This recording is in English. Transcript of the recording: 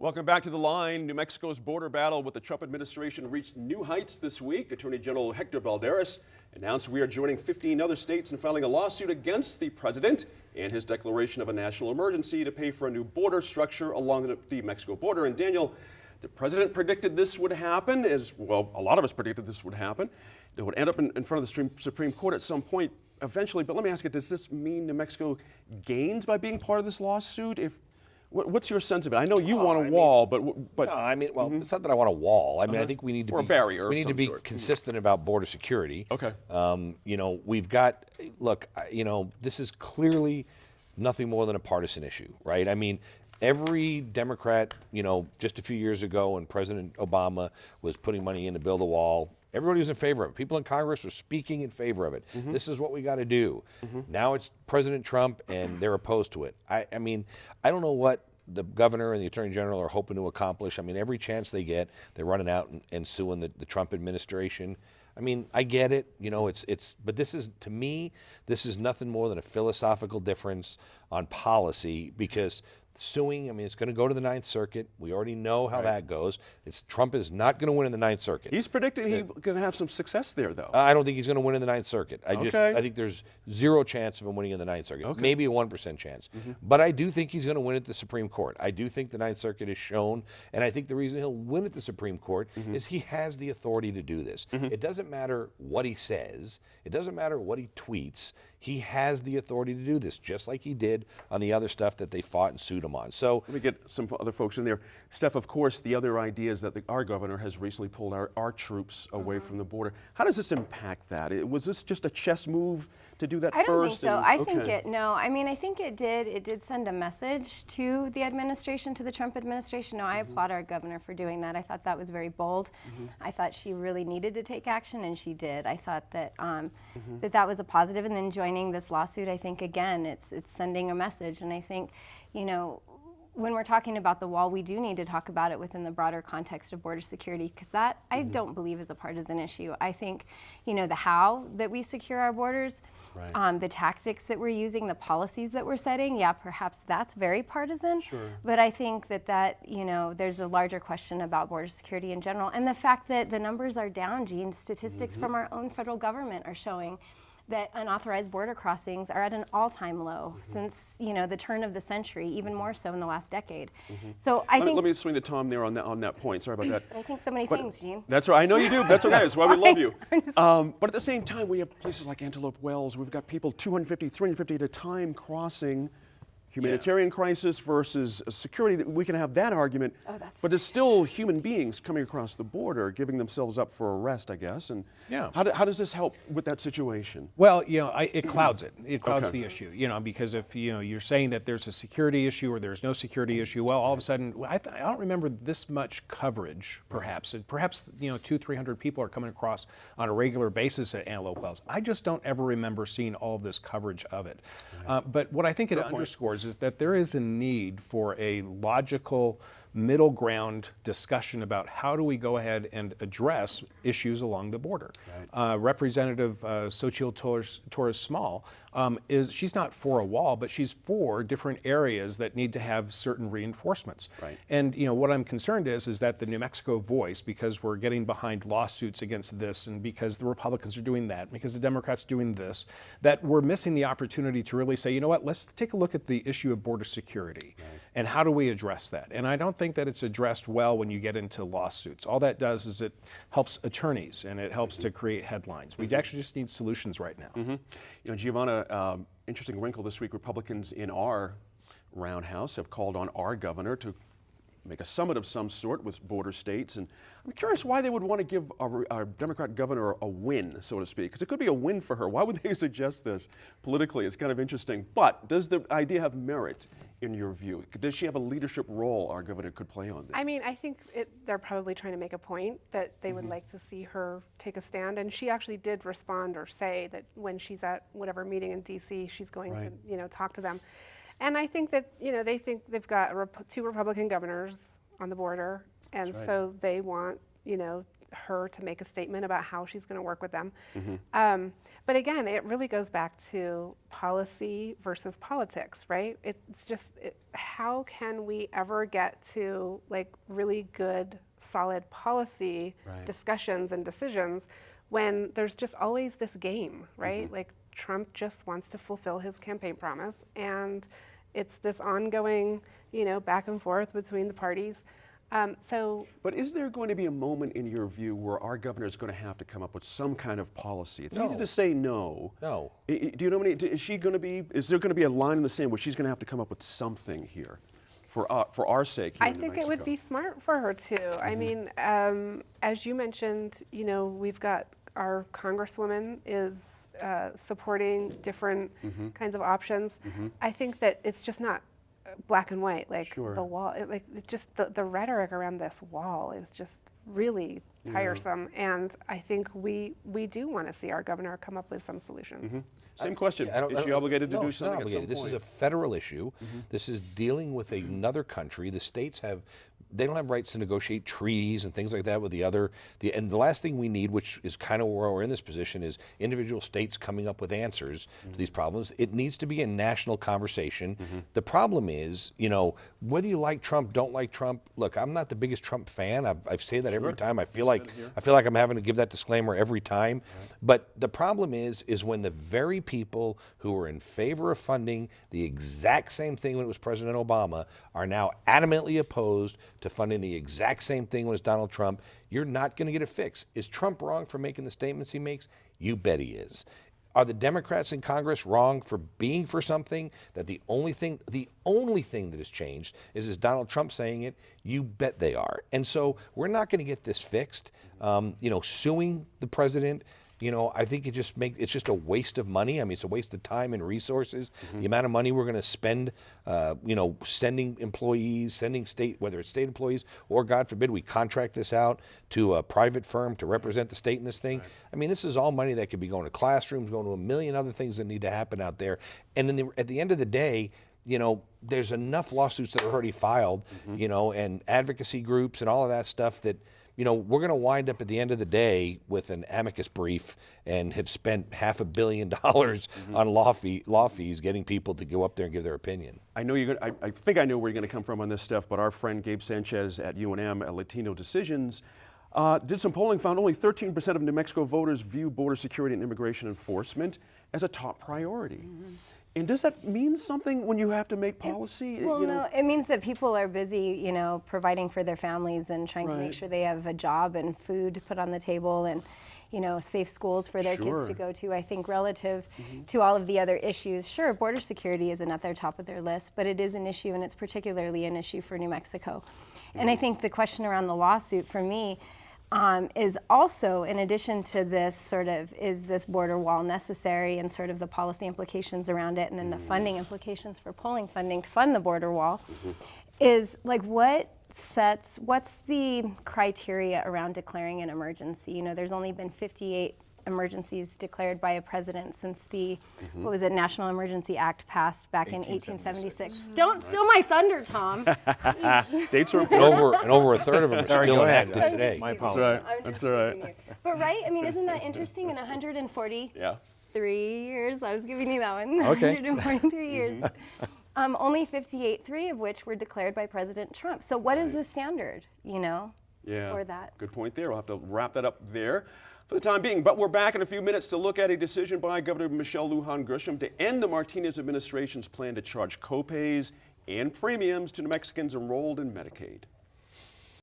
Welcome back to The Line. New Mexico's border battle with the Trump administration reached new heights this week. Attorney General Hector Balderas announced we are joining 15 other states in filing a lawsuit against the president and his declaration of a national emergency to pay for a new border structure along the Mexico border. And Daniel, the president predicted this would happen, as well, a lot of us predicted this would happen. It would end up in front of the Supreme Court at some point eventually. But let me ask you, does this mean New Mexico gains by being part of this lawsuit? What's your sense of it? I know you want a wall, but no, I mean, well, it's not that I want a wall. I mean, I think we need to or a barrier. We need to be consistent about border security. Okay. You know, we've got. Look, you know, this is clearly nothing more than a partisan issue, right? I mean, every Democrat, you know, just a few years ago when President Obama was putting money in to build a wall, everybody was in favor of it. People in Congress were speaking in favor of it. This is what we got to do. Now it's President Trump, and they're opposed to it. I mean, I don't know what the governor and the attorney general are hoping to accomplish. I mean, every chance they get, they're running out and suing the Trump administration. I mean, I get it. You know, but this is, to me, this is nothing more than a philosophical difference on policy, because suing, I mean, it's going to go to the Ninth Circuit. We already know how that goes. Trump is not going to win in the Ninth Circuit. He's predicting he's going to have some success there, though. I don't think he's going to win in the Ninth Circuit. I think there's zero chance of him winning in the Ninth Circuit. Maybe a 1% chance. But I do think he's going to win at the Supreme Court. I do think the Ninth Circuit is shown, and I think the reason he'll win at the Supreme Court is he has the authority to do this. It doesn't matter what he says. It doesn't matter what he tweets. He has the authority to do this, just like he did on the other stuff that they fought and sued him on. So let me get some other folks in there. Steph, of course, the other idea is that our governor has recently pulled our troops away from the border. How does this impact that? Was this just a chess move to do that first? I don't think so. I think no, I mean, I think it did send a message to the administration, to the Trump administration. No, I applaud our governor for doing that. I thought that was very bold. I thought she really needed to take action, and she did. I thought that that was a positive, and then joining this lawsuit, I think, again, it's sending a message. And I think, you know, when we're talking about the wall, we do need to talk about it within the broader context of border security, because that I don't believe is a partisan issue. I think, you know, the how that we secure our borders, the tactics that we're using, the policies that we're setting, yeah, perhaps that's very partisan. But I think that, you know, there's a larger question about border security in general. And the fact that the numbers are down, Gene, statistics from our own federal government are showing that unauthorized border crossings are at an all-time low since, you know, the turn of the century, even more so in the last decade. So I think. Let me swing to Tom there on that point. Sorry about that. I think so many things, Gene. That's right. I know you do. That's okay. That's why we love you. But at the same time, we have places like Antelope Wells. We've got people 250, 350 at a time crossing. Humanitarian crisis versus security. We can have that argument, but it's still human beings coming across the border, giving themselves up for arrest, I guess. And how does this help with that situation? Well, you know, it clouds it. It clouds the issue, you know, because if you're saying that there's a security issue or there's no security issue, well, all of a sudden, I don't remember this much coverage. Perhaps 200-300 people are coming across on a regular basis at Antelope Wells. I just don't ever remember seeing all of this coverage of it. But what I think it underscores is that there is a need for a logical middle ground discussion about how do we go ahead and address issues along the border. Representative Xochitl Torres Small she's not for a wall, but she's for different areas that need to have certain reinforcements. And you know what I'm concerned is that the New Mexico voice, because we're getting behind lawsuits against this, and because the Republicans are doing that, because the Democrats are doing this, that we're missing the opportunity to really say, you know what, let's take a look at the issue of border security and how do we address that. And I don't think that it's addressed well when you get into lawsuits. All that does is it helps attorneys and it helps to create headlines. We actually just need solutions right now. You know, Giovanna, interesting wrinkle this week. Republicans in our roundhouse have called on our governor to make a summit of some sort with border states. And I'm curious why they would want to give our Democrat governor a win, so to speak, because it could be a win for her. Why would they suggest this politically? It's kind of interesting. But does the idea have merit in your view? Does she have a leadership role our governor could play on this? I mean, I think they're probably trying to make a point that they would like to see her take a stand. And she actually did respond or say that when she's at whatever meeting in D.C., she's going to, you know, talk to them. And I think that, you know, they think they've got two Republican governors on the border, and so they want, you know, her to make a statement about how she's going to work with them. But again, it really goes back to policy versus politics, right? It's just how can we ever get to like really good, solid policy discussions and decisions when there's just always this game, right? Like Trump just wants to fulfill his campaign promise, and it's this ongoing, back and forth between the parties. But is there going to be a moment in your view where our governor is going to have to come up with some kind of policy? It's easy to say no. No. Do you know what I mean? Is there going to be a line in the sand where she's going to have to come up with something here for our sake here I in New think it would Mexico? be smart for her to. I mean, as you mentioned, we've got our congresswoman is supporting different kinds of options. I think that it's just not black and white, like Sure. the wall. It's just the rhetoric around this wall is just really tiresome, and I think we do want to see our governor come up with some solutions. Same question. Is she obligated to no, do she's not something at some obligated. This is point? a federal issue. This is dealing with another country. The states they don't have rights to negotiate treaties and things like that with and the last thing we need, which is kind of where we're in this position, is individual states coming up with answers to these problems. It needs to be a national conversation. The problem is, whether you like Trump, don't like Trump, look, I'm not the biggest Trump fan. I say that every time. I feel like I'm having to give that disclaimer every time. But the problem is when the very people who were in favor of funding the exact same thing when it was President Obama are now adamantly opposed to funding the exact same thing when it's Donald Trump, you're not going to get it fixed. Is Trump wrong for making the statements he makes? You bet he is. Are the Democrats in Congress wrong for being for something that the only thing that has changed is Donald Trump saying it? You bet they are. And so we're not going to get this fixed. Suing the president, I think it's just a waste of money. I mean, it's a waste of time and resources. The amount of money we're going to spend, sending employees, whether it's state employees or, God forbid, we contract this out to a private firm to represent the state in this thing. I mean, this is all money that could be going to classrooms, going to a million other things that need to happen out there. And at the end of the day, there's enough lawsuits that are already filed, and advocacy groups and all of that stuff that, we're going to wind up at the end of the day with an amicus brief and have spent $500 million on law fees getting people to go up there and give their opinion. I know you're going. I think I know where you're going to come from on this stuff. But our friend Gabe Sanchez at UNM at Latino Decisions did some polling, found only 13% of New Mexico voters view border security and immigration enforcement as a top priority. And does that mean something when you have to make policy? Well, no, it means that people are busy, providing for their families and trying to make sure they have a job and food to put on the table and, safe schools for their kids to go to. I think relative to all of the other issues, sure, border security isn't at the top of their list, but it is an issue, and it's particularly an issue for New Mexico. And I think the question around the lawsuit for me is also, in addition to this sort of, is this border wall necessary, and sort of the policy implications around it, and then the funding implications for pulling funding to fund the border wall, is like what's the criteria around declaring an emergency? There's only been 58 emergencies declared by a president since the, National Emergency Act passed back in 1876. Don't steal my thunder, Tom. Dates are And important. over a third of them are still go ahead. enacted today. My That's apologies. right. That's all right. But right, I mean, isn't that interesting? In 143 Yeah. years, I was giving you that one. Okay. 143 years. Only 58, 3 of which were declared by President Trump. So what is the standard, Yeah. for that? Good point there. We'll have to wrap that up there for the time being. But we're back in a few minutes to look at a decision by Governor Michelle Lujan Grisham to end the Martinez administration's plan to charge copays and premiums to New Mexicans enrolled in Medicaid.